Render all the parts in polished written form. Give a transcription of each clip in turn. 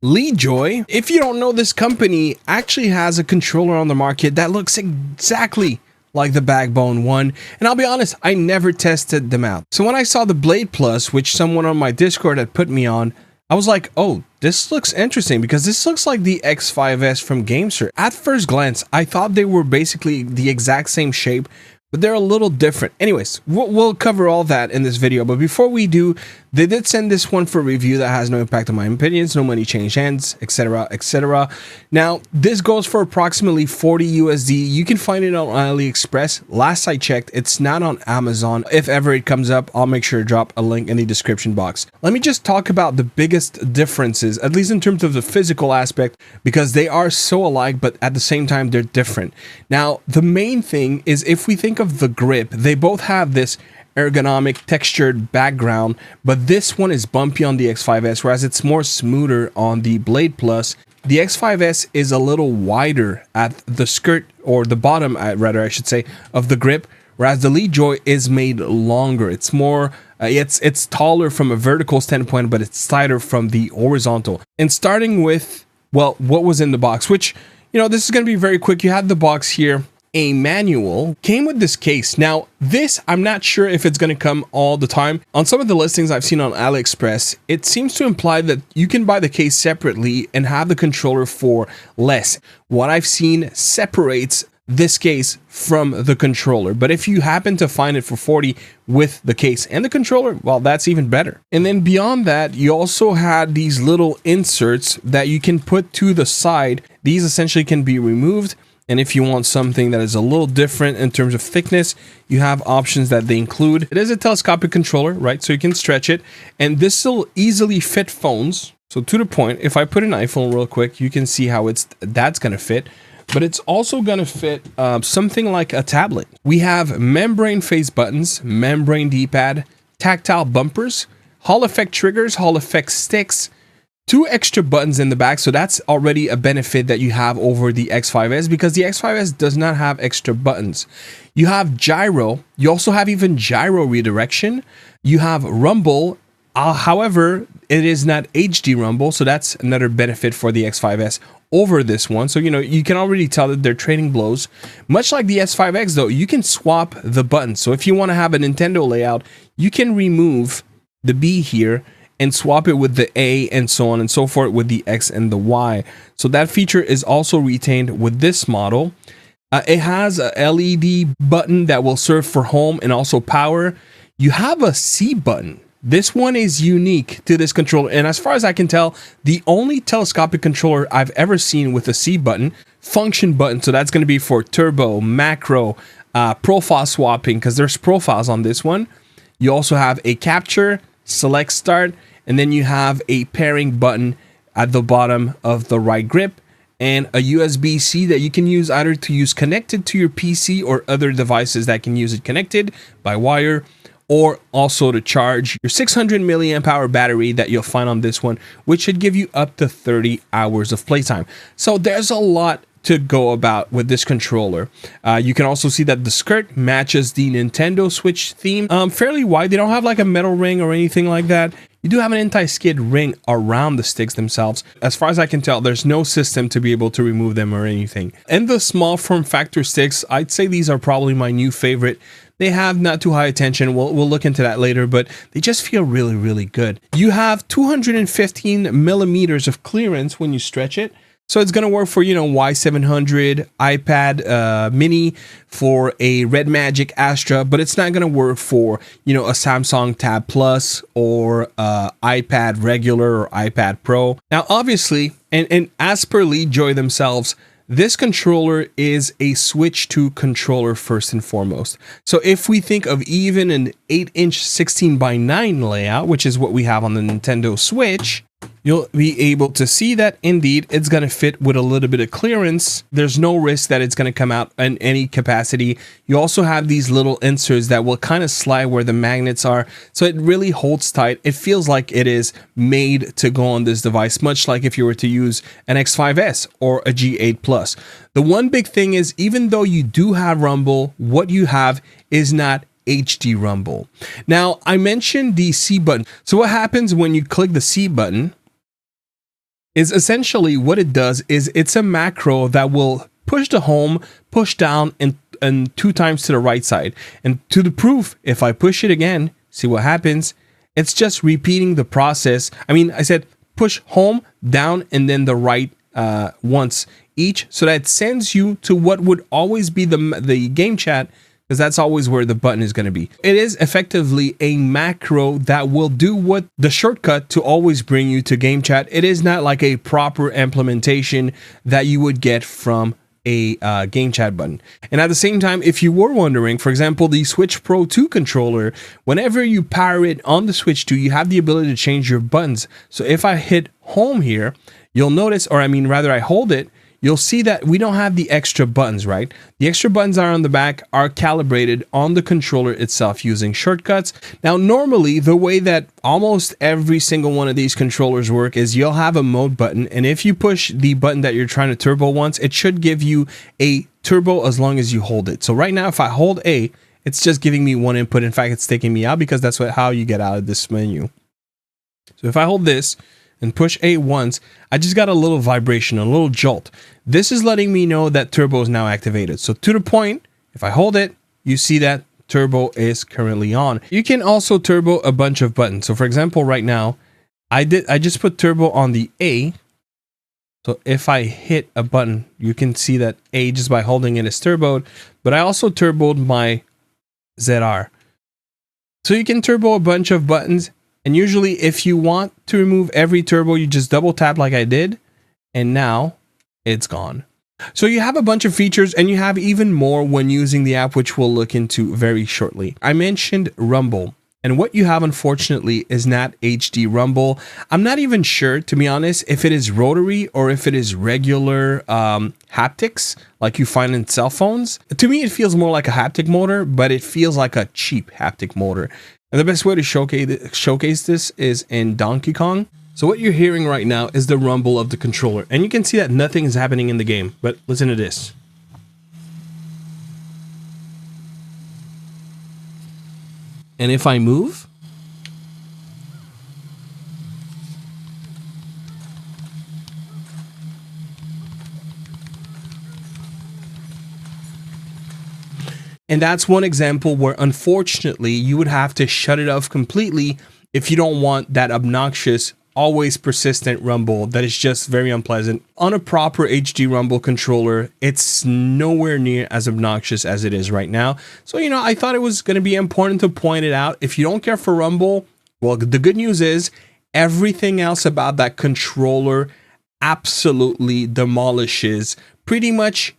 LEADJOY, if you don't know, this company actually has a controller on the market that looks exactly like the Backbone one, and I'll be honest, I never tested them out. So when I saw the Blade Plus, which someone on my Discord had put me on, I was like, oh, this looks interesting because this looks like the X5S from GameSir. At first glance, I thought they were basically the exact same shape, but they're a little different. Anyways, we'll cover all that in this video, but before we do, they did send this one for review that has no impact on my opinions, no money change hands, etc, etc. Now, this goes for approximately 40 USD. You can find it on AliExpress. Last I checked, it's not on Amazon. If ever it comes up, I'll make sure to drop a link in the description box. Let me just talk about the biggest differences, at least in terms of the physical aspect, because they are so alike, but at the same time, they're different. Now, the main thing is if we think of the grip, they both have this ergonomic textured background, but this one is bumpy on the X5S, whereas it's more smoother on the Blade Plus. The X5S is a little wider at the skirt, or the bottom, rather I should say, of the grip, whereas the LEADJOY is made longer. It's more, it's taller from a vertical standpoint, but it's tighter from the horizontal. And starting with, well, what was in the box, which, you know, this is going to be very quick. You had the box here. A manual came with this case. Now, this, I'm not sure if it's going to come all the time. On some of the listings I've seen on AliExpress, it seems to imply that you can buy the case separately and have the controller for less. What I've seen separates this case from the controller, but if you happen to find it for 40 with the case and the controller, well, that's even better. And then beyond that, you also had these little inserts that you can put to the side. These essentially can be removed. And if you want something that is a little different in terms of thickness, you have options that they include. It is a telescopic controller, right? So you can stretch it, and this will easily fit phones. So to the point, if I put an iPhone real quick, you can see how that's gonna fit, but it's also gonna fit something like a tablet. We have membrane face buttons, membrane D-pad, tactile bumpers, Hall effect triggers, Hall effect sticks, 2 extra buttons in the back, so that's already a benefit that you have over the X5S, because the X5S does not have extra buttons. You have gyro, you also have even gyro redirection, you have rumble, however, it is not HD rumble, so that's another benefit for the X5S over this one. So, you know, you can already tell that they're trading blows. Much like the S5X though, you can swap the buttons. So if you want to have a Nintendo layout, you can remove the B here and swap it with the A and so on and so forth with the X and the Y. So that feature is also retained with this model. It has a LED button that will serve for home and also power. You have a C button. This one is unique to this controller, and as far as I can tell, the only telescopic controller I've ever seen with a C button, function button. So that's going to be for turbo, macro, profile swapping, because there's profiles on this one. You also have a capture, select start, and then you have a pairing button at the bottom of the right grip, and a USB-C that you can use either to use connected to your PC or other devices that can use it connected by wire, or also to charge your 600 milliamp hour battery that you'll find on this one, which should give you up to 30 hours of playtime. So there's a lot to go about with this controller. You can also see that the skirt matches the Nintendo Switch theme, fairly wide. They don't have like a metal ring or anything like that. You do have an anti-skid ring around the sticks themselves. As far as I can tell, there's no system to be able to remove them or anything. And the small form factor sticks, I'd say these are probably my new favorite. They have not too high attention. We'll look into that later, but they just feel really, really good. You have 215 millimeters of clearance when you stretch it. So it's going to work for, you know, Y700, iPad mini, for a Red Magic Astra, but it's not going to work for, you know, a Samsung Tab Plus or iPad regular or iPad Pro. Now, obviously, and as per LEADJOY themselves, this controller is a Switch 2 controller first and foremost. So if we think of even an 8-inch 16:9 layout, which is what we have on the Nintendo Switch, you'll be able to see that indeed it's going to fit with a little bit of clearance. There's no risk that it's going to come out in any capacity. You also have these little inserts that will kind of slide where the magnets are, so it really holds tight. It feels like it is made to go on this device, much like if you were to use an X5S or a G8 Plus. The one big thing is, even though you do have rumble, what you have is not HD rumble. Now, I mentioned the C button. So what happens when you click the C button? is essentially what it does is it's a macro that will push the home, push down, and 2 times to the right side. And to the proof, if I push it again, see what happens. It's just repeating the process. I mean, I said push home, down, and then the right once each, so that it sends you to what would always be the game chat, because that's always where the button is going to be. It is effectively a macro that will do what the shortcut to always bring you to game chat. It is not like a proper implementation that you would get from a game chat button. And at the same time, if you were wondering, for example, the Switch Pro 2 controller, whenever you power it on the Switch 2, you have the ability to change your buttons. So if I hit home here, you'll notice, or I mean rather I hold it, you'll see that we don't have the extra buttons, right? The extra buttons are on the back, are calibrated on the controller itself using shortcuts. Now, normally, the way that almost every single one of these controllers work is you'll have a mode button, and if you push the button that you're trying to turbo once, it should give you a turbo as long as you hold it. So right now, if I hold A, it's just giving me one input. In fact, it's taking me out because that's how you get out of this menu. So if I hold this and push A once, I just got a little vibration, a little jolt. This is letting me know that turbo is now activated. So to the point, if I hold it, you see that turbo is currently on. You can also turbo a bunch of buttons. So for example, right now, I just put turbo on the A. So if I hit a button, you can see that A, just by holding it, is turboed. But I also turboed my ZR. So you can turbo a bunch of buttons. And usually if you want to remove every turbo, you just double tap like I did, and now it's gone. So you have a bunch of features, and you have even more when using the app, which we'll look into very shortly. I mentioned rumble, and what you have, unfortunately, is not HD rumble. I'm not even sure, to be honest, if it is rotary or if it is regular haptics like you find in cell phones. To me, it feels more like a haptic motor, but it feels like a cheap haptic motor. And the best way to showcase this is in Donkey Kong. So what you're hearing right now is the rumble of the controller. And you can see that nothing is happening in the game. But listen to this. And if I move, and that's one example where, unfortunately, you would have to shut it off completely if you don't want that obnoxious, always persistent rumble that is just very unpleasant. On a proper HD rumble controller, it's nowhere near as obnoxious as it is right now. So, you know, I thought it was going to be important to point it out. If you don't care for rumble, well, the good news is everything else about that controller absolutely demolishes pretty much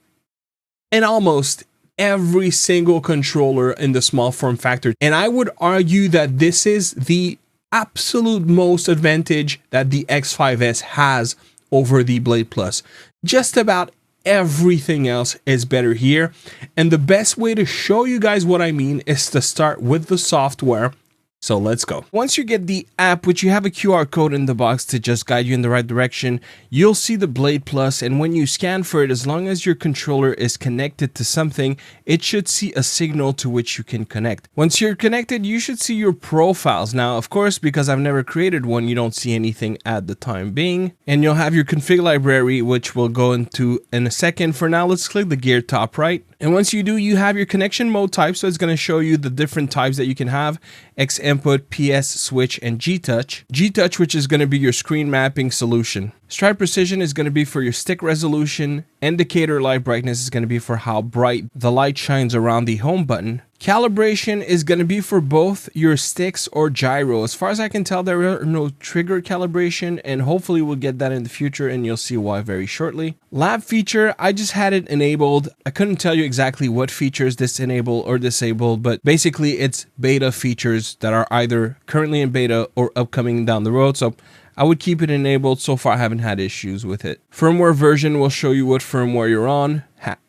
and almost every single controller in the small form factor. And I would argue that this is the absolute most advantage that the X5S has over the Blade Plus. Just about everything else is better here. And the best way to show you guys what I mean is to start with the software. So let's go. Once you get the app, which you have a QR code in the box to just guide you in the right direction, you'll see the Blade Plus, and when you scan for it, as long as your controller is connected to something, it should see a signal to which you can connect. Once you're connected, you should see your profiles. Now, of course, because I've never created one, you don't see anything at the time being, and you'll have your config library, which we'll go into in a second. For now, let's click the gear top right. And once you do, you have your connection mode type. So it's going to show you the different types that you can have: X input, PS, switch, and G-touch. G-touch, which is going to be your screen mapping solution. Stride precision is going to be for your stick resolution. Indicator light brightness is going to be for how bright the light shines around the home button. Calibration is going to be for both your sticks or gyro. As far as I can tell, there are no trigger calibration, and hopefully we'll get that in the future, and you'll see why very shortly. Lab feature, I just had it enabled. I couldn't tell you exactly what features this enable or disable, but basically it's beta features that are either currently in beta or upcoming down the road. So I would keep it enabled. So far, I haven't had issues with it. Firmware version will show you what firmware you're on.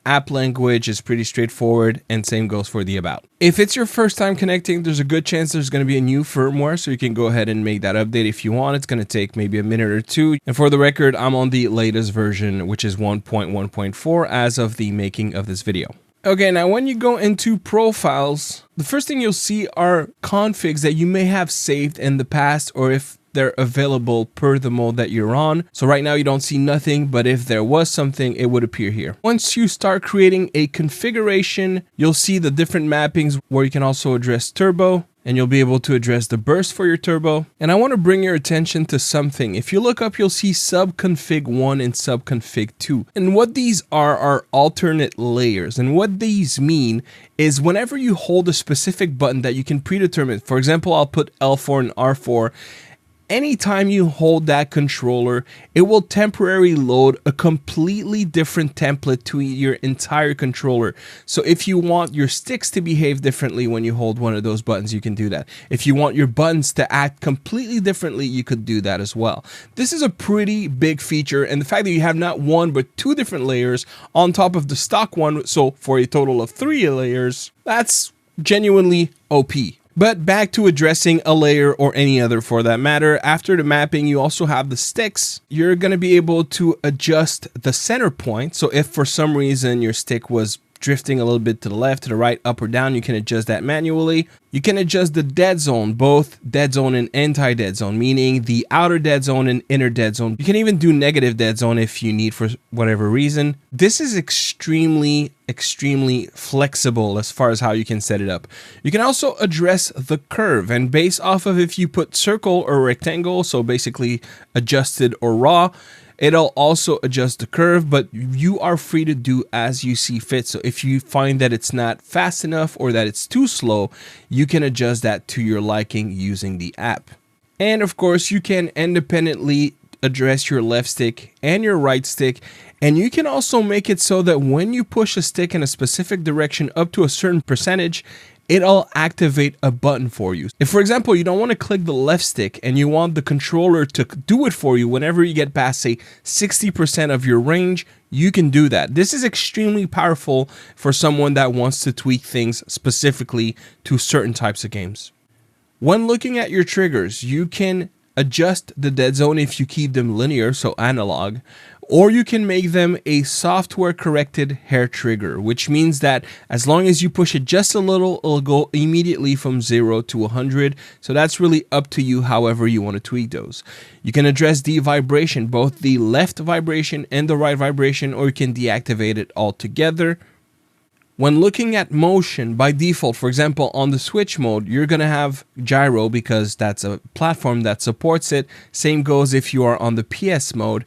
App language is pretty straightforward, and same goes for the about. If it's your first time connecting, there's a good chance there's going to be a new firmware, so you can go ahead and make that update if you want. It's going to take maybe a minute or two. And for the record, I'm on the latest version, which is 1.1.4 as of the making of this video. Okay, now when you go into profiles, the first thing you'll see are configs that you may have saved in the past, or if they're available per the mode that you're on. So right now you don't see nothing, but if there was something, it would appear here. Once you start creating a configuration, you'll see the different mappings where you can also address turbo, and you'll be able to address the burst for your turbo. And I want to bring your attention to something. If you look up, you'll see subconfig 1 and subconfig 2. And what these are alternate layers. And what these mean is whenever you hold a specific button that you can predetermine, for example, I'll put L4 and R4, anytime you hold that controller, it will temporarily load a completely different template to your entire controller. So if you want your sticks to behave differently when you hold one of those buttons, you can do that. If you want your buttons to act completely differently, you could do that as well. This is a pretty big feature, and the fact that you have not one but two different layers on top of the stock one, so for a total of 3 layers, that's genuinely OP. But back to addressing a layer or any other for that matter. After the mapping, you also have the sticks. You're going to be able to adjust the center point. So if for some reason your stick was drifting a little bit to the left, to the right, up or down, you can adjust that manually. You can adjust the dead zone, both dead zone and anti-dead zone, meaning the outer dead zone and inner dead zone. You can even do negative dead zone if you need for whatever reason. This is extremely flexible as far as how you can set it up. You can also address the curve, and based off of if you put circle or rectangle, so basically adjusted or raw, it'll also adjust the curve, but you are free to do as you see fit. So if you find that it's not fast enough or that it's too slow, you can adjust that to your liking using the app. And of course, you can independently address your left stick and your right stick. And you can also make it so that when you push a stick in a specific direction up to a certain percentage, it'll activate a button for you. If, for example, you don't want to click the left stick and you want the controller to do it for you whenever you get past, say, 60% of your range, you can do that. This is extremely powerful for someone that wants to tweak things specifically to certain types of games. When looking at your triggers, you can adjust the dead zone if you keep them linear, so analog, or you can make them a software corrected hair trigger, which means that as long as you push it just a little, it'll go immediately from 0 to 100. So that's really up to you, however you want to tweak those. You can address the vibration, both the left vibration and the right vibration, or you can deactivate it altogether. When looking at motion, by default, for example, on the Switch mode, you're going to have gyro because that's a platform that supports it. Same goes if you are on the PS mode.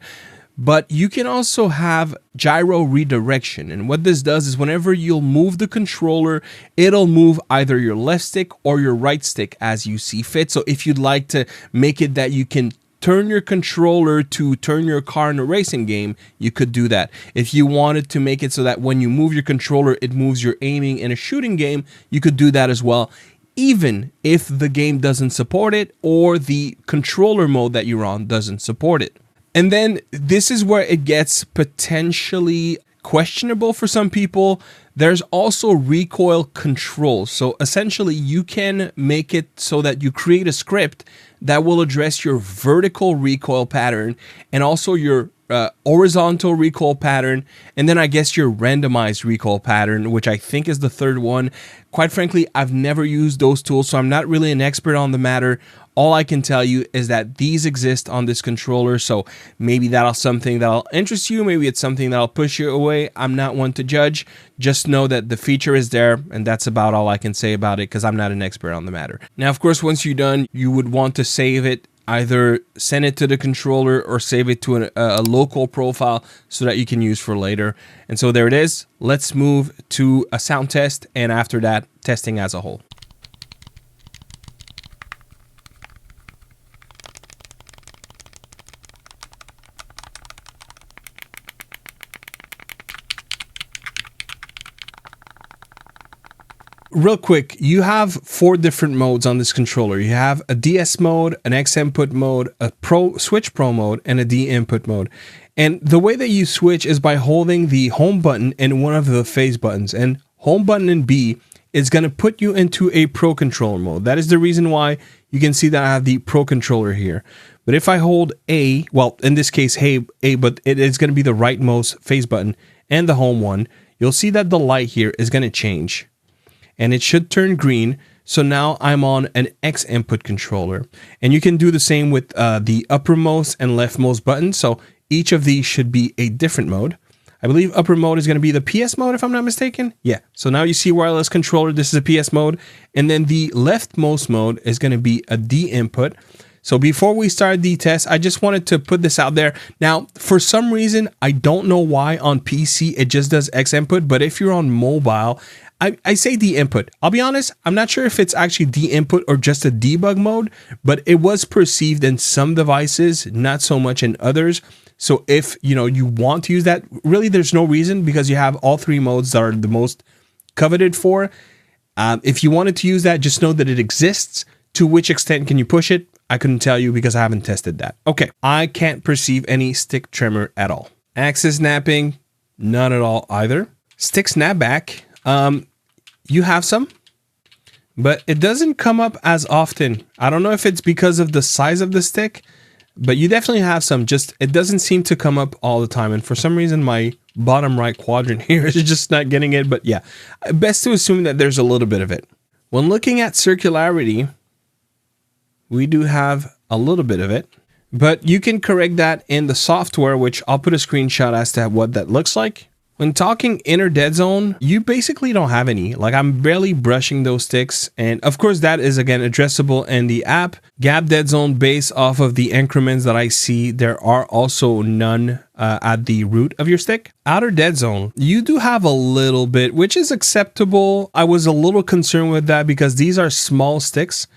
But you can also have gyro redirection. And what this does is whenever you'll move the controller, it'll move either your left stick or your right stick as you see fit. So if you'd like to make it that you can turn your controller to turn your car in a racing game, you could do that. If you wanted to make it so that when you move your controller, it moves your aiming in a shooting game, you could do that as well, even if the game doesn't support it or the controller mode that you're on doesn't support it. And then this is where it gets potentially questionable for some people. There's also recoil control. So essentially you can make it so that you create a script that will address your vertical recoil pattern and also your horizontal recoil pattern, and then I guess your randomized recoil pattern, which I think is the third one. Quite frankly, I've never used those tools, so I'm not really an expert on the matter. All I can tell you is that these exist on this controller, so maybe that's something that'll interest you, maybe it's something that'll push you away. I'm not one to judge. Just know that the feature is there, and that's about all I can say about it because I'm not an expert on the matter. Now, of course, once you're done, you would want to save it. Either send it to the controller or save it to a local profile so that you can use for later. And so there it is. Let's move to a sound test, and after that, testing as a whole. Real quick, you have 4 different modes on this controller. You have a DS mode, an X input mode, a Switch Pro mode, and a D input mode. And the way that you switch is by holding the home button and one of the phase buttons. And home button and B is going to put you into a Pro controller mode. That is the reason why you can see that I have the Pro controller here. But if I hold A, well, in this case, A, but it is going to be the rightmost phase button and the home one, you'll see that the light here is going to change. And it should turn green So now I'm on an X input controller, and you can do the same with the uppermost and leftmost buttons. So each of these should be a different mode. I believe upper mode is going to be the PS mode, if I'm not mistaken. Yeah. So now you see wireless controller. This is a PS mode. And then the leftmost mode is going to be a D input. So before we start the test, I just wanted to put this out there. Now, for some reason, I don't know why on PC it just does X input, but if you're on mobile, I say D input. I'll be honest, I'm not sure if it's actually D input or just a debug mode, but it was perceived in some devices, not so much in others. So if you want to use that, really there's no reason, because you have all three modes that are the most coveted for. If you wanted to use that, just know that it exists. To which extent can you push it? I couldn't tell you because I haven't tested that. Okay, I can't perceive any stick tremor at all. Axis snapping, none at all either. Stick snapback, you have some, but it doesn't come up as often. I don't know if it's because of the size of the stick, but you definitely have some. Just it doesn't seem to come up all the time, and for some reason my bottom right quadrant here is just not getting it. But yeah, best to assume that there's a little bit of it. When looking at circularity, we do have a little bit of it, but you can correct that in the software, which I'll put a screenshot as to what that looks like. When talking inner dead zone, you basically don't have any. Like, I'm barely brushing those sticks. And of course, that is again addressable in the app. Gap dead zone, based off of the increments that I see, there are also none at the root of your stick. Outer dead zone, you do have a little bit, which is acceptable. I was a little concerned with that because these are small sticks.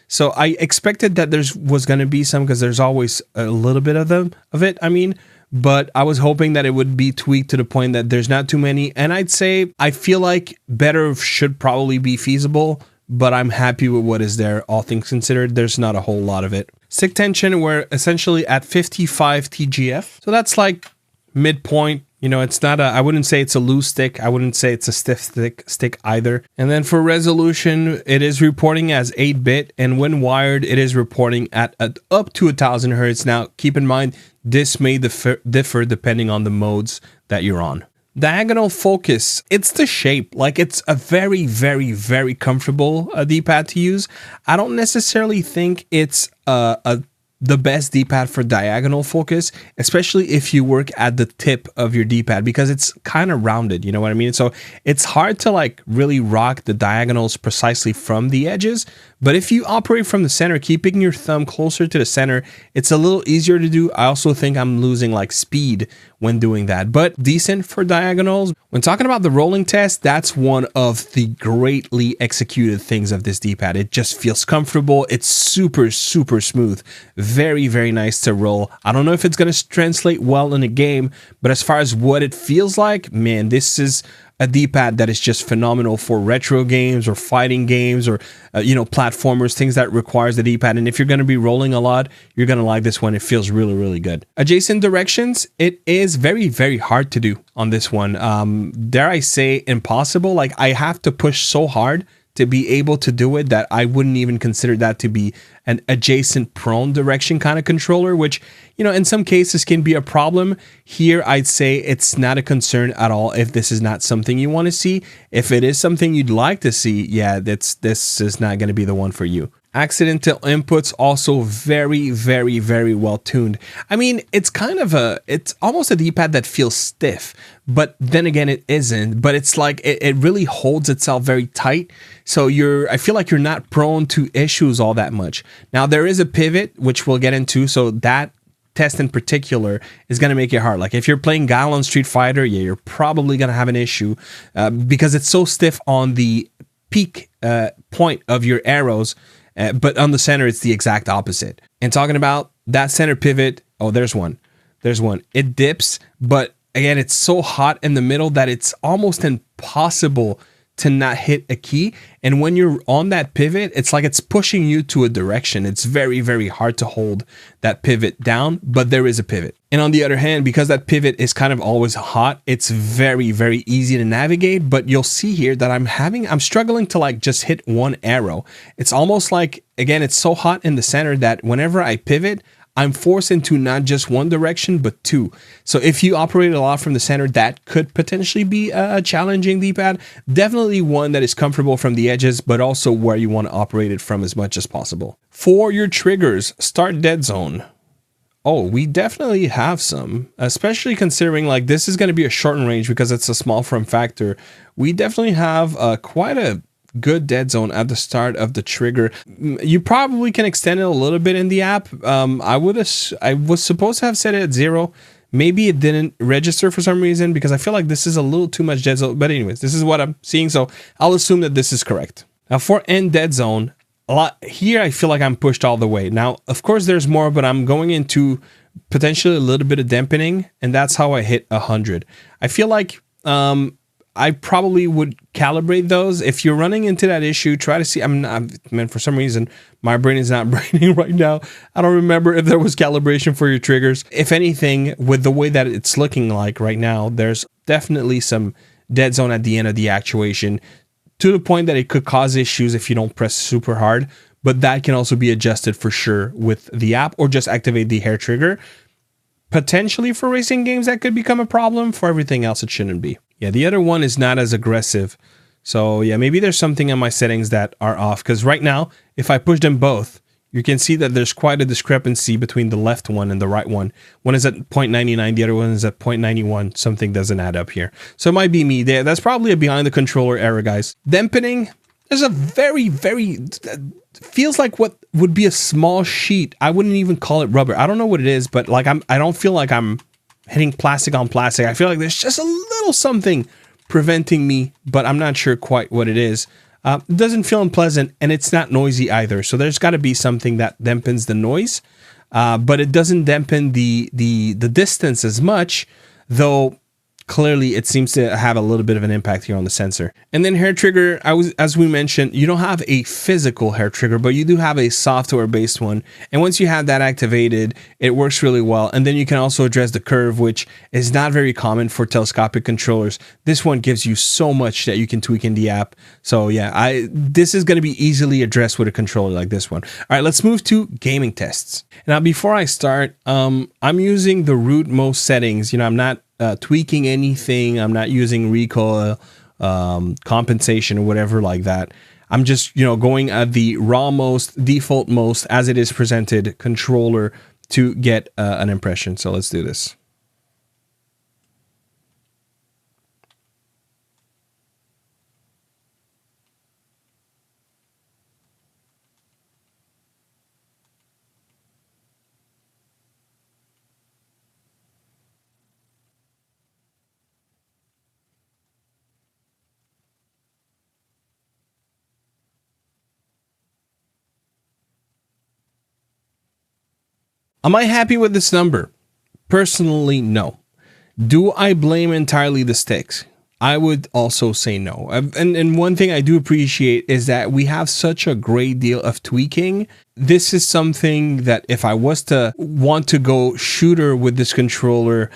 So I expected that was going to be some, because there's always a little bit of it. But I was hoping that it would be tweaked to the point that there's not too many. And I'd say I feel like better should probably be feasible, but I'm happy with what is there. All things considered, there's not a whole lot of it. Stick tension, we're essentially at 55 TGF. So that's like midpoint. It's not I wouldn't say it's a loose stick. I wouldn't say it's a stiff stick either. And then for resolution, it is reporting as 8-bit. And when wired, it is reporting at up to 1000 Hertz. Now, keep in mind, this may differ depending on the modes that you're on. Diagonal focus, it's the shape. Like, it's a very, very, very comfortable D-pad to use. I don't necessarily think it's the best D-pad for diagonal focus, especially if you work at the tip of your D-pad, because it's kind of rounded, you know what I mean? So it's hard to like really rock the diagonals precisely from the edges. But if you operate from the center, keeping your thumb closer to the center, it's a little easier to do. I also think I'm losing like speed when doing that, but decent for diagonals. When talking about the rolling test, that's one of the greatly executed things of this D-pad. It just feels comfortable. It's super, super smooth. Very, very nice to roll. I don't know if it's going to translate well in a game, but as far as what it feels like, man, this is a D-pad that is just phenomenal for retro games or fighting games or, platformers, things that requires the D-pad. And if you're going to be rolling a lot, you're going to like this one. It feels really, really good. Adjacent directions, it is very, very hard to do on this one. Dare I say impossible? Like, I have to push so hard to be able to do it that I wouldn't even consider that to be an adjacent prone direction kind of controller, which, in some cases can be a problem. Here, I'd say it's not a concern at all if this is not something you want to see. If it is something you'd like to see, yeah, this is not going to be the one for you. Accidental inputs, also very, very, very well tuned. It's it's almost a D-pad that feels stiff, but then again, it isn't. But it's like, it really holds itself very tight. So I feel like you're not prone to issues all that much. Now, there is a pivot, which we'll get into. So that test in particular is going to make it hard. Like, if you're playing Guile on Street Fighter, yeah, you're probably going to have an issue because it's so stiff on the peak point of your arrows. But on the center, it's the exact opposite. And talking about that center pivot, oh, there's one. It dips, but again, it's so hot in the middle that it's almost impossible to not hit a key. And when you're on that pivot, it's like it's pushing you to a direction. It's very, very hard to hold that pivot down, but there is a pivot. And on the other hand, because that pivot is kind of always hot, it's very, very easy to navigate. But you'll see here that I'm struggling to like just hit one arrow. It's almost like, again, it's so hot in the center that whenever I pivot, I'm forced into not just one direction, but two. So if you operate a lot from the center, that could potentially be a challenging D-pad. Definitely one that is comfortable from the edges, but also where you want to operate it from as much as possible. For your triggers, start dead zone. Oh, we definitely have some, especially considering like this is going to be a shortened range because it's a small form factor. We definitely have quite a good dead zone at the start of the trigger. You probably can extend it a little bit in the app. I was supposed to have set it at 0. Maybe it didn't register for some reason because I feel like this is a little too much dead zone. But anyways, this is what I'm seeing, so I'll assume that this is correct. Now for end dead zone, a lot here, I feel like I'm pushed all the way. Now, of course, there's more, but I'm going into potentially a little bit of dampening, and that's how I hit 100. I feel like I probably would calibrate those. If you're running into that issue, try to see. Man, for some reason, my brain is not braining right now. I don't remember if there was calibration for your triggers. If anything, with the way that it's looking like right now, there's definitely some dead zone at the end of the actuation, to the point that it could cause issues if you don't press super hard, but that can also be adjusted for sure with the app, or just activate the hair trigger. Potentially for racing games, that could become a problem. For everything else, it shouldn't be. Yeah, the other one is not as aggressive. So yeah, maybe there's something in my settings that are off, because right now, if I push them both, you can see that there's quite a discrepancy between the left one and the right one. One is at 0.99, the other one is at 0.91. Something doesn't add up here. So it might be me there. That's probably a behind the controller error, guys. Dampening, there's a very, feels like what would be a small sheet. I wouldn't even call it rubber. I don't know what it is, but like I don't feel like I'm hitting plastic on plastic. I feel like there's just a little something preventing me, but I'm not sure quite what it is. It doesn't feel unpleasant, and it's not noisy either. So there's got to be something that dampens the noise, but it doesn't dampen the distance as much, though clearly it seems to have a little bit of an impact here on the sensor. And then hair trigger, as we mentioned, you don't have a physical hair trigger, but you do have a software-based one. And once you have that activated, it works really well. And then you can also address the curve, which is not very common for telescopic controllers. This one gives you so much that you can tweak in the app. So yeah, this is going to be easily addressed with a controller like this one. All right, let's move to gaming tests. Now, before I start, I'm using the root most settings. You know, I'm not tweaking anything. I'm not using recoil, compensation, or whatever like that. I'm just, going at the raw most, default most, as it is presented controller to get an impression. So let's do this. Am I happy with this number? Personally, no. Do I blame entirely the sticks? I would also say no. And one thing I do appreciate is that we have such a great deal of tweaking. This is something that if I was to want to go shooter with this controller,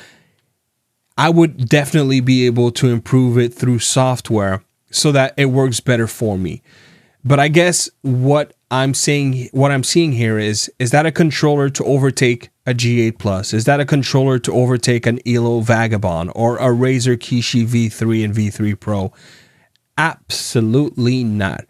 I would definitely be able to improve it through software so that it works better for me. But I guess what I'm seeing here is that a controller to overtake a G8 Plus? Is that a controller to overtake an Elo Vagabond or a Razer Kishi V3 and V3 Pro? Absolutely not.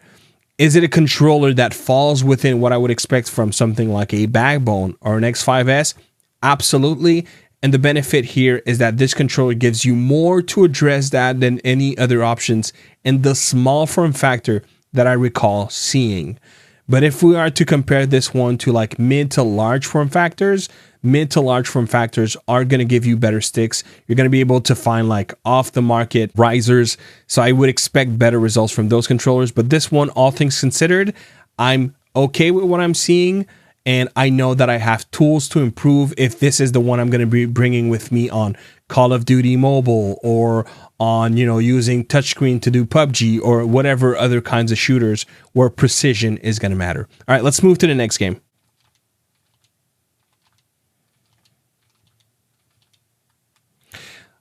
Is it a controller that falls within what I would expect from something like a Backbone or an X5S? Absolutely. And the benefit here is that this controller gives you more to address that than any other options in the small form factor that I recall seeing. But if we are to compare this one to like mid to large form factors are going to give you better sticks. You're going to be able to find like off the market risers. So I would expect better results from those controllers. But this one, all things considered, I'm okay with what I'm seeing. And I know that I have tools to improve if this is the one I'm going to be bringing with me on Call of Duty Mobile, or on, using touchscreen to do PUBG, or whatever other kinds of shooters where precision is going to matter. All right, let's move to the next game.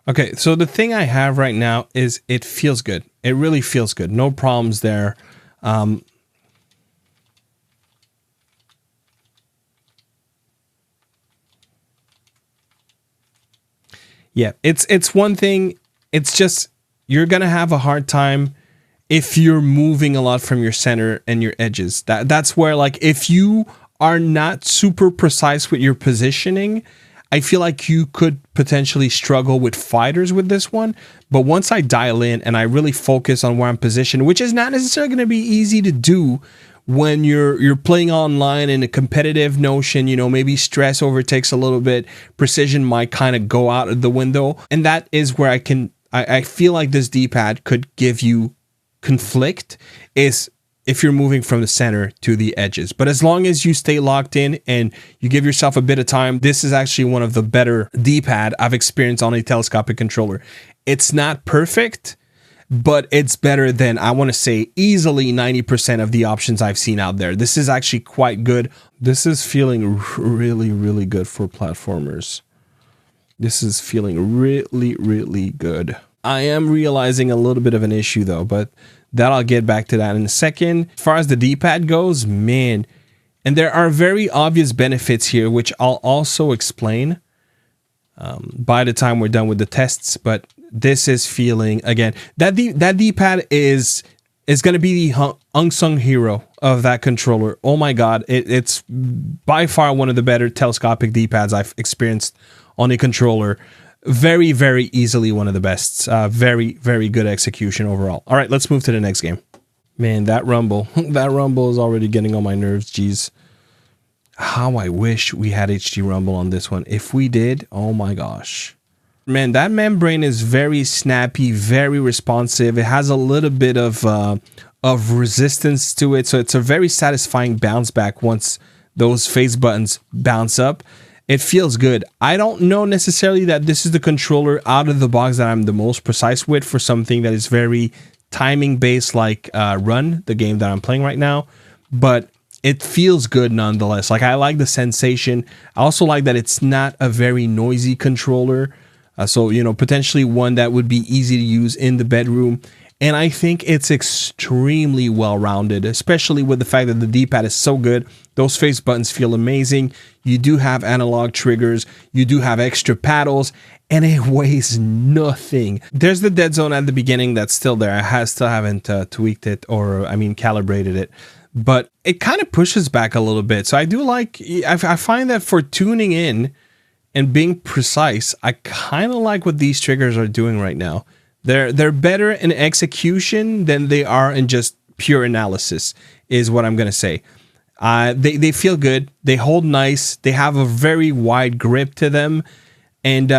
Okay, so the thing I have right now is it feels good. It really feels good. No problems there. Yeah, it's one thing. It's just you're gonna have a hard time if you're moving a lot from your center and your edges. That's where, like, if you are not super precise with your positioning, I feel like you could potentially struggle with fighters with this one. But once I dial in and I really focus on where I'm positioned, which is not necessarily going to be easy to do when you're playing online in a competitive notion, you know, maybe stress overtakes a little bit, precision might kind of go out of the window. And that is where I feel like this D-pad could give you conflict, is if you're moving from the center to the edges. But as long as you stay locked in and you give yourself a bit of time, this is actually one of the better D-pad I've experienced on a telescopic controller. It's not perfect, but it's better than, I want to say, easily 90% of the options I've seen out there. This is actually quite good. This is feeling really, really good for platformers. This is feeling really, really good. I am realizing a little bit of an issue though, but that I'll get back to that in a second. As far as the D-pad goes, man, and there are very obvious benefits here, which I'll also explain by the time we're done with the tests. But this is feeling, again, that D-pad is going to be the unsung hero of that controller. Oh my God, it's by far one of the better telescopic D-pads I've experienced on a controller. Very, very easily one of the best. Very, very good execution overall. All right, let's move to the next game. Man, that rumble. That rumble is already getting on my nerves. Jeez. How I wish we had HD rumble on this one. If we did, oh my gosh. Man, that membrane is very snappy, very responsive. It has a little bit of resistance to it. So it's a very satisfying bounce back once those face buttons bounce up. It feels good. I don't know necessarily that this is the controller out of the box that I'm the most precise with for something that is very timing based, like Run, the game that I'm playing right now, but it feels good nonetheless. Like, I like the sensation. I also like that it's not a very noisy controller. So, you know, potentially one that would be easy to use in the bedroom. And I think it's extremely well-rounded, especially with the fact that the D-pad is so good. Those face buttons feel amazing. You do have analog triggers. You do have extra paddles, and it weighs nothing. There's the dead zone at the beginning that's still there. I still haven't tweaked it, or I mean calibrated it, but it kind of pushes back a little bit. So I do like, I find that for tuning in and being precise, I kind of like what these triggers are doing right now. They're better in execution than they are in just pure analysis, is what I'm going to say. They feel good. They hold nice. They have a very wide grip to them. And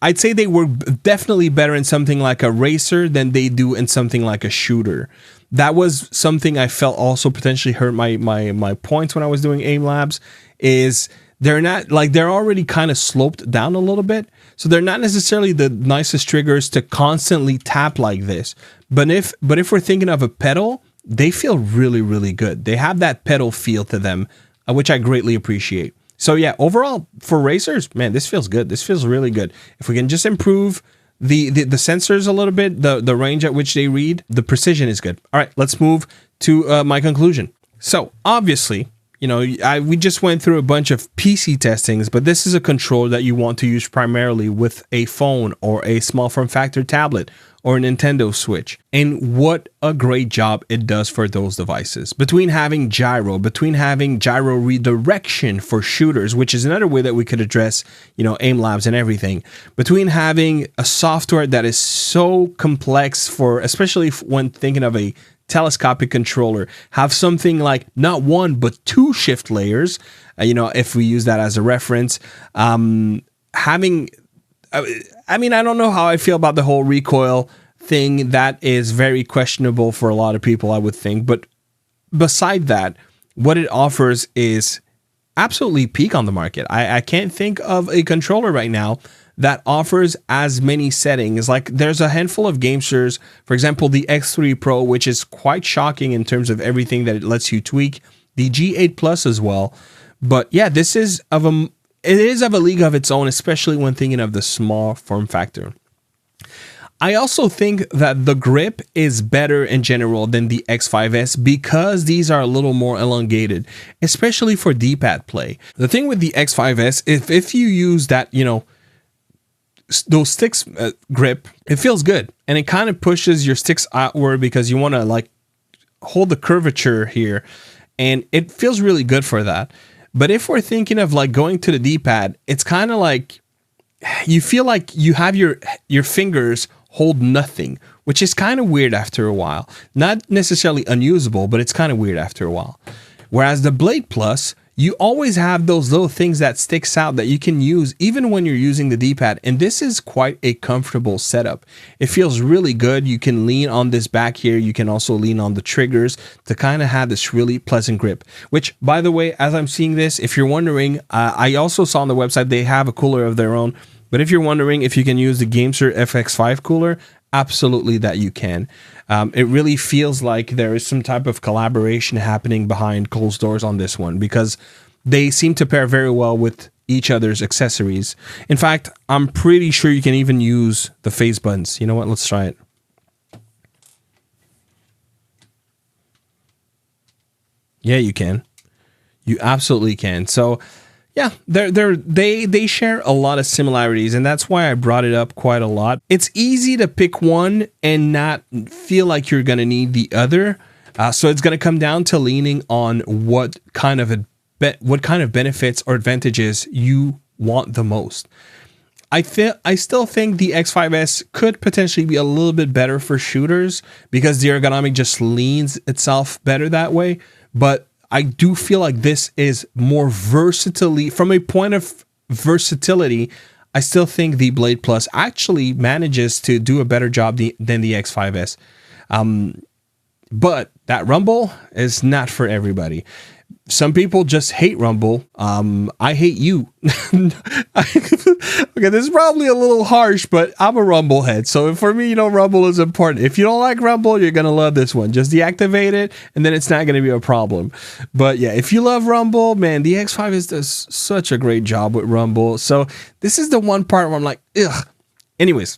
I'd say they were definitely better in something like a racer than they do in something like a shooter. That was something I felt also potentially hurt my points when I was doing aim labs, is they're not, like, they're already kind of sloped down a little bit. So they're not necessarily the nicest triggers to constantly tap like this. But if we're thinking of a pedal, they feel really, really good. They have that pedal feel to them, which I greatly appreciate. So yeah, overall for racers, man, this feels good. This feels really good. If we can just improve the sensors a little bit, the range at which they read, the precision is good. All right, let's move to my conclusion. So obviously, you know, we just went through a bunch of PC testings, but this is a controller that you want to use primarily with a phone or a small form factor tablet or a Nintendo Switch. And what a great job it does for those devices. Between having gyro redirection for shooters, which is another way that we could address, you know, aim labs and everything. Between having a software that is so complex for, especially when thinking of a telescopic controller, have something like not one but two shift layers, you know, if we use that as a reference. I mean, I don't know how I feel about the whole recoil thing. That is very questionable for a lot of people, I would think. But beside that, what it offers is absolutely peak on the market. I can't think of a controller right now that offers as many settings. Like, there's a handful of gamesters, for example, the X3 Pro, which is quite shocking in terms of everything that it lets you tweak, the G8 Plus as well. But yeah, this is of a league of its own, especially when thinking of the small form factor. I also think that the grip is better in general than the X5S because these are a little more elongated, especially for D-pad play. The thing with the X5S, if you use that, you know, those sticks grip, it feels good, and it kind of pushes your sticks outward because you want to like hold the curvature here, and it feels really good for that. But if we're thinking of like going to the D-pad, it's kind of like you feel like you have your fingers hold nothing, which is kind of weird after a while. Not necessarily unusable, but it's kind of weird after a while. Whereas the Blade Plus, you always have those little things that sticks out that you can use even when you're using the D-pad. And this is quite a comfortable setup. It feels really good. You can lean on this back here. You can also lean on the triggers to kind of have this really pleasant grip, which, by the way, as I'm seeing this, if you're wondering, I also saw on the website they have a cooler of their own. But if you're wondering if you can use the Gamester FX5 cooler, absolutely that you can. It really feels like there is some type of collaboration happening behind closed doors on this one, because they seem to pair very well with each other's accessories. In fact, I'm pretty sure you can even use the face buttons. You know what? Let's try it. Yeah, you can. You absolutely can. So yeah, they share a lot of similarities, and that's why I brought it up quite a lot. It's easy to pick one and not feel like you're going to need the other. So it's going to come down to leaning on what kind of benefits or advantages you want the most. I still think the X5S could potentially be a little bit better for shooters because the ergonomic just leans itself better that way, but I do feel like this is more versatility. From a point of versatility, I still think the Blade Plus actually manages to do a better job than the X5S. But that rumble is not for everybody. Some people just hate rumble. I hate you. Okay, this is probably a little harsh, but I'm a rumble head. So for me, rumble is important. If you don't like rumble, you're going to love this one. Just deactivate it, and then it's not going to be a problem. But yeah, if you love rumble, man, the X5 does such a great job with rumble. So this is the one part where I'm like, ugh. Anyways,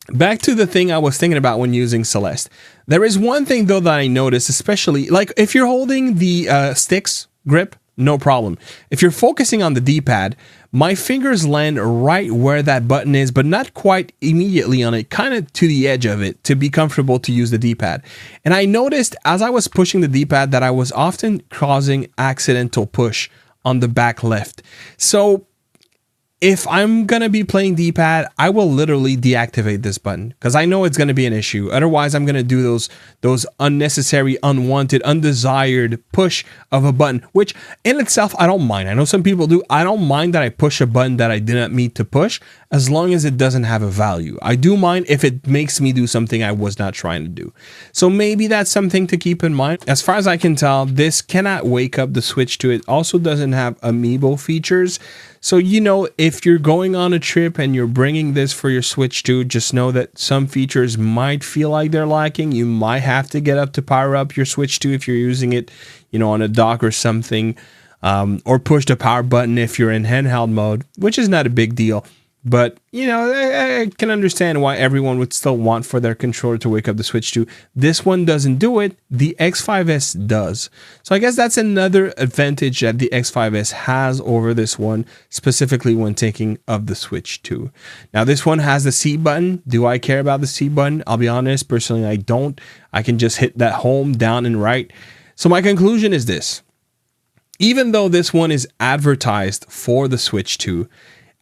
back to the thing I was thinking about when using Celeste. There is one thing, though, that I noticed, especially like if you're holding the sticks grip, no problem. If you're focusing on the D-pad, my fingers land right where that button is, but not quite immediately on it, kind of to the edge of it to be comfortable to use the D-pad. And I noticed as I was pushing the D-pad that I was often causing accidental push on the back left. So if I'm going to be playing D-pad, I will literally deactivate this button because I know it's going to be an issue. Otherwise, I'm going to do those unnecessary, unwanted, undesired push of a button, which in itself, I don't mind. I know some people do. I don't mind that I push a button that I did not mean to push as long as it doesn't have a value. I do mind if it makes me do something I was not trying to do. So maybe that's something to keep in mind. As far as I can tell, this cannot wake up the Switch 2. It also doesn't have amiibo features. So, if you're going on a trip and you're bringing this for your Switch 2, just know that some features might feel like they're lacking. You might have to get up to power up your Switch 2 if you're using it, on a dock or something, or push the power button if you're in handheld mode, which is not a big deal. But, I can understand why everyone would still want for their controller to wake up the Switch 2. This one doesn't do it. The X5S does. So I guess that's another advantage that the X5S has over this one, specifically when thinking of the Switch 2. Now, this one has the C button. Do I care about the C button? I'll be honest. Personally, I don't. I can just hit that home, down, and right. So my conclusion is this. Even though this one is advertised for the Switch 2,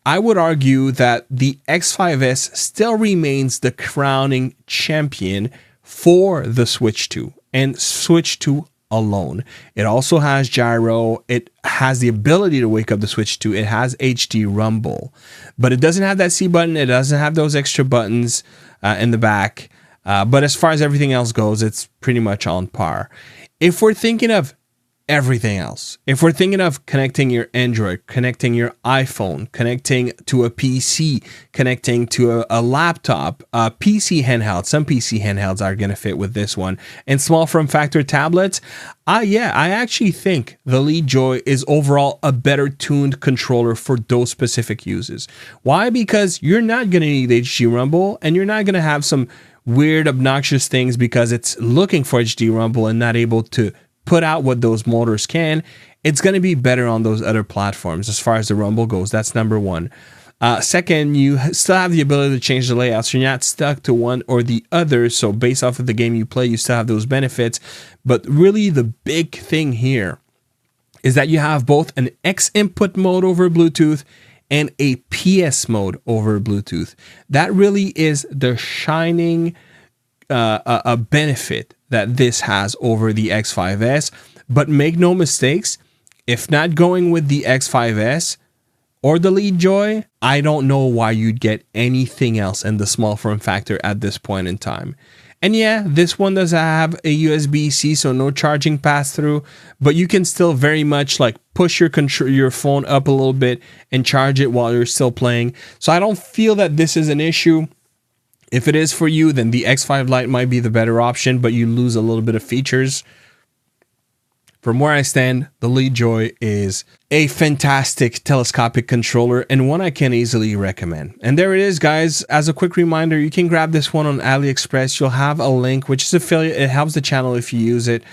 I would argue that the X5S still remains the crowning champion for the Switch 2 and Switch 2 alone. It also has gyro. It has the ability to wake up the Switch 2. It has HD rumble, but it doesn't have that C button. It doesn't have those extra buttons in the back. But as far as everything else goes, it's pretty much on par. If we're thinking of everything else, if we're thinking of connecting your Android, connecting your iPhone, connecting to a PC, connecting to a laptop, a PC handheld, some PC handhelds are going to fit with this one, and small form factor tablets, I actually think the LEADJOY is overall a better tuned controller for those specific uses. Why? Because you're not going to need HD rumble, and you're not going to have some weird, obnoxious things because it's looking for HD rumble and not able to put out what those motors can. It's going to be better on those other platforms as far as the rumble goes. That's number one. Second, you still have the ability to change the layout, so you're not stuck to one or the other. So based off of the game you play, you still have those benefits. But really the big thing here is that you have both an X input mode over Bluetooth and a PS mode over Bluetooth. That really is the shining a benefit that this has over the X5S. But make no mistakes, if not going with the X5S or the LEADJOY, I don't know why you'd get anything else in the small form factor at this point in time. And yeah, this one does have a USB-C, so no charging pass-through, but you can still very much like push your phone up a little bit and charge it while you're still playing. So I don't feel that this is an issue. If it is for you, then the X5 Lite might be the better option, but you lose a little bit of features. From where I stand, the LEADJOY is a fantastic telescopic controller and one I can easily recommend. And there it is, guys. As a quick reminder, you can grab this one on AliExpress. You'll have a link, which is affiliate. It helps the channel if you use it.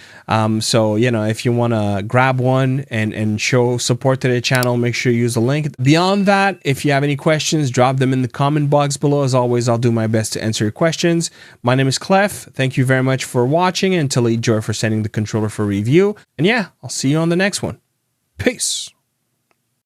So, you know, if you want to grab one and show support to the channel, make sure you use the link. Beyond that, if you have any questions, drop them in the comment box below. As always, I'll do my best to answer your questions. My name is Clef. Thank you very much for watching, and to LEADJOY for sending the controller for review. And yeah, I'll see you on the next one. Peace.